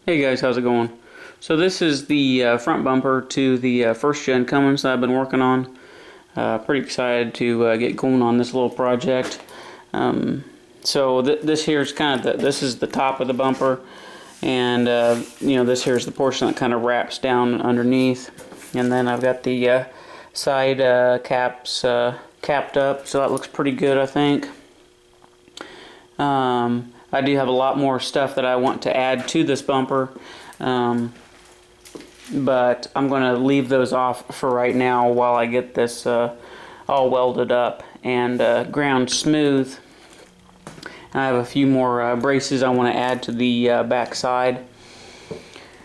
Hey guys, how's it going? So this is the front bumper to the first gen Cummins that I've been working on. Pretty excited to get going on this little project. So this here is kind of this is the top of the bumper, and this here is the portion that kind of wraps down underneath, and then I've got the side caps capped up, so that looks pretty good, I think. I do have a lot more stuff that I want to add to this bumper, but I'm going to leave those off for right now while I get this all welded up and ground smooth. I have a few more braces I want to add to the back side.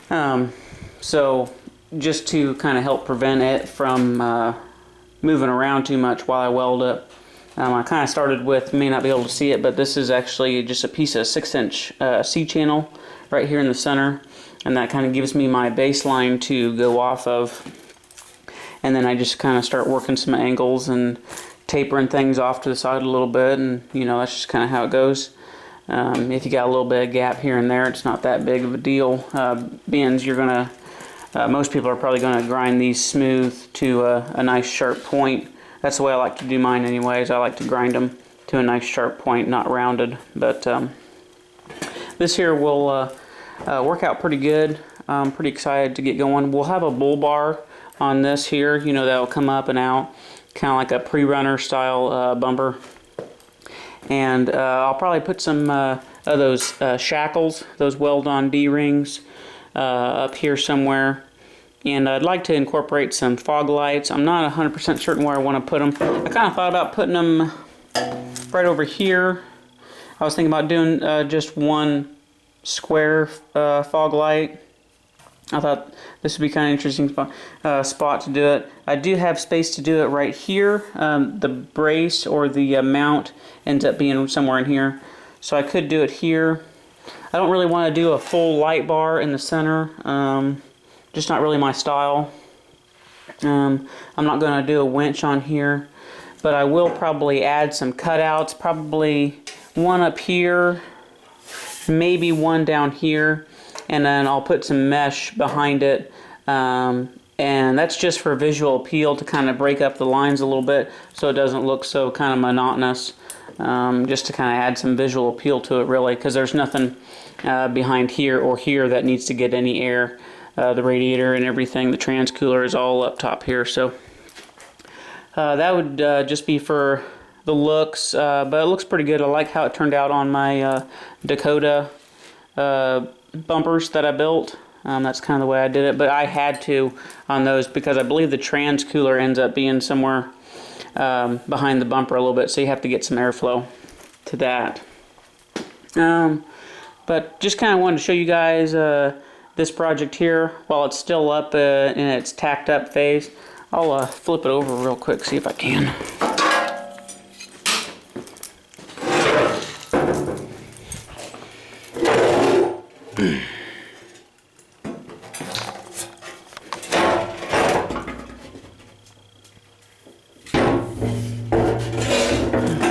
So just to kind of help prevent it from moving around too much while I weld it, I kind of started with, may not be able to see it, but this is actually just a piece of 6-inch C-channel right here in the center, and that kind of gives me my baseline to go off of. And then I just kind of start working some angles and tapering things off to the side a little bit, and that's just kind of how it goes. If you got a little bit of gap here and there, it's not that big of a deal. Being you're gonna, most people are probably gonna grind these smooth to a nice sharp point. That's the way I like to do mine anyways. I like to grind them to a nice sharp point, not rounded. But this here will work out pretty good. I'm pretty excited to get going. We'll have a bull bar on this here, that'll come up and out, kind of like a pre-runner style bumper. And I'll probably put some of those shackles, those weld-on D-rings, up here somewhere. And I'd like to incorporate some fog lights. I'm not 100% certain where I want to put them. I kind of thought about putting them right over here. I was thinking about doing just one square fog light. I thought this would be kind of interesting spot to do it. I do have space to do it right here. The brace or the mount ends up being somewhere in here, so I could do it here. I don't really want to do a full light bar in the center. Just not really my style. I'm not going to do a winch on here, but I will probably add some cutouts, probably one up here, maybe one down here, and then I'll put some mesh behind it, and that's just for visual appeal, to kind of break up the lines a little bit so it doesn't look so kind of monotonous, just to kind of add some visual appeal to it, really, because there's nothing behind here or here that needs to get any air. The radiator and everything, the transcooler is all up top here, so that would just be for the looks, but it looks pretty good. I like how it turned out on my Dakota bumpers that I built. That's kind of the way I did it, but I had to on those because I believe the transcooler ends up being somewhere behind the bumper a little bit, so you have to get some airflow to that. But just kind of wanted to show you guys this project here while it's still up in its tacked up phase. I'll flip it over real quick, see if I can.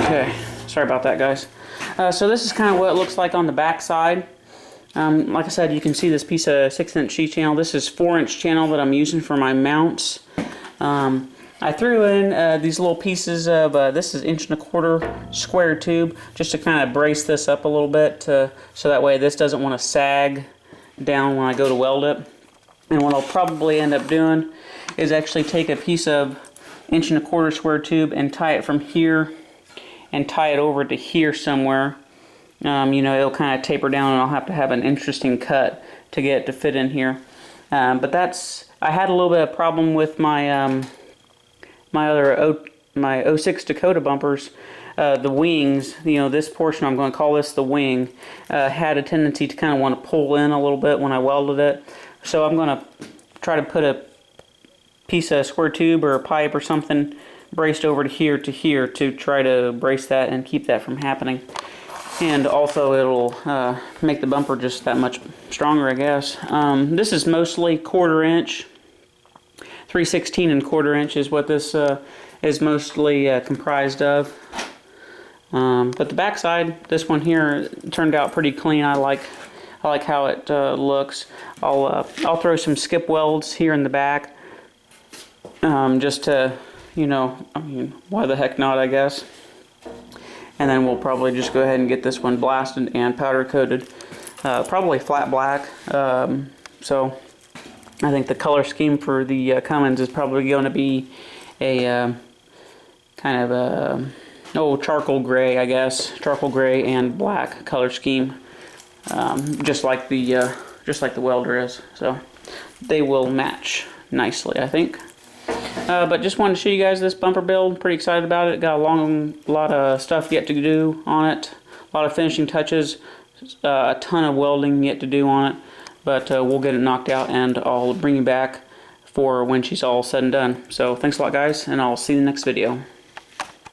Okay, sorry about that, guys. So this is kind of what it looks like on the back side. Like I said, you can see this piece of 6-inch C-channel. This is 4-inch channel that I'm using for my mounts. I threw in these little pieces of, this is 1.25" square tube, just to kind of brace this up a little bit, so that way this doesn't want to sag down when I go to weld it. And what I'll probably end up doing is actually take a piece of 1.25" square tube and tie it from here and tie it over to here somewhere. It'll kind of taper down, and I'll have to have an interesting cut to get it to fit in here. But I had a little bit of problem with my my 06 Dakota bumpers. The wings, this portion, I'm going to call this the wing, had a tendency to kind of want to pull in a little bit when I welded it. So I'm going to try to put a piece of square tube or a pipe or something braced over to here to try to brace that and keep that from happening. And also it'll make the bumper just that much stronger, I guess. This is mostly 1/4 inch. 3/16 and 1/4 inch is what this is mostly comprised of. But the back side, this one here, turned out pretty clean. I I like how it looks. I'll throw some skip welds here in the back, just to, you know, I mean, why the heck not, I guess. And then we'll probably just go ahead and get this one blasted and powder coated, probably flat black. So I think the color scheme for the Cummins is probably going to be a kind of a charcoal gray, I guess, charcoal gray and black color scheme, just like the welder is. So they will match nicely, I think. But just wanted to show you guys this bumper build. Pretty excited about it. Got a lot of stuff yet to do on it. A lot of finishing touches. A ton of welding yet to do on it. But we'll get it knocked out, and I'll bring you back for when she's all said and done. So thanks a lot, guys, and I'll see you in the next video.